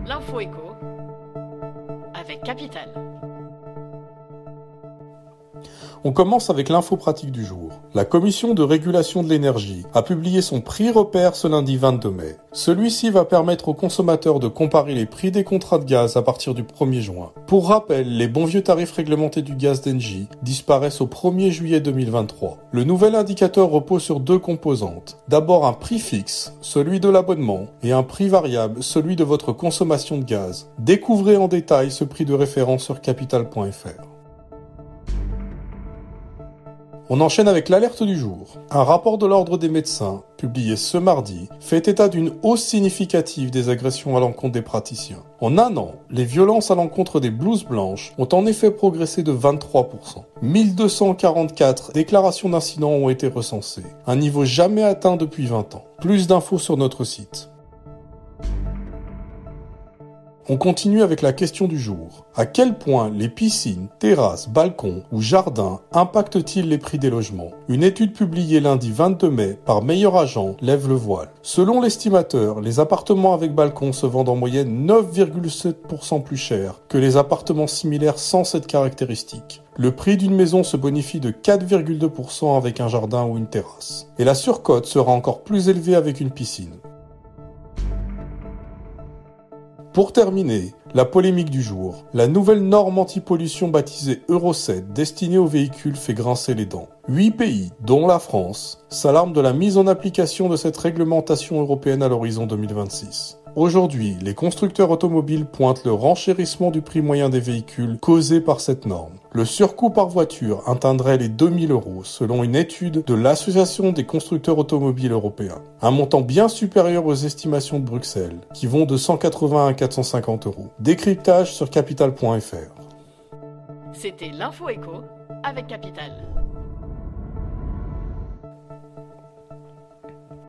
L'info éco avec Capital. On commence avec l'info pratique du jour. La Commission de régulation de l'énergie a publié son prix repère ce lundi 22 mai. Celui-ci va permettre aux consommateurs de comparer les prix des contrats de gaz à partir du 1er juin. Pour rappel, les bons vieux tarifs réglementés du gaz d'Engie disparaissent au 1er juillet 2023. Le nouvel indicateur repose sur deux composantes. D'abord un prix fixe, celui de l'abonnement, et un prix variable, celui de votre consommation de gaz. Découvrez en détail ce prix de référence sur capital.fr. On enchaîne avec l'alerte du jour. Un rapport de l'Ordre des médecins, publié ce mardi, fait état d'une hausse significative des agressions à l'encontre des praticiens. En un an, les violences à l'encontre des blouses blanches ont en effet progressé de 23%. 1244 déclarations d'incidents ont été recensées, un niveau jamais atteint depuis 20 ans. Plus d'infos sur notre site. On continue avec la question du jour. À quel point les piscines, terrasses, balcons ou jardins impactent-ils les prix des logements ? Une étude publiée lundi 22 mai par Meilleur Agent lève le voile. Selon l'estimateur, les appartements avec balcon se vendent en moyenne 9,7% plus cher que les appartements similaires sans cette caractéristique. Le prix d'une maison se bonifie de 4,2% avec un jardin ou une terrasse. Et la surcote sera encore plus élevée avec une piscine. Pour terminer, la polémique du jour. La nouvelle norme anti-pollution baptisée Euro 7 destinée aux véhicules fait grincer les dents. 8 pays, dont la France, s'alarment de la mise en application de cette réglementation européenne à l'horizon 2026. Aujourd'hui, les constructeurs automobiles pointent le renchérissement du prix moyen des véhicules causé par cette norme. Le surcoût par voiture atteindrait les 2 000 € selon une étude de l'Association des constructeurs automobiles européens. Un montant bien supérieur aux estimations de Bruxelles, qui vont de 180 à 450 €. Décryptage sur capital.fr. C'était l'info éco avec Capital.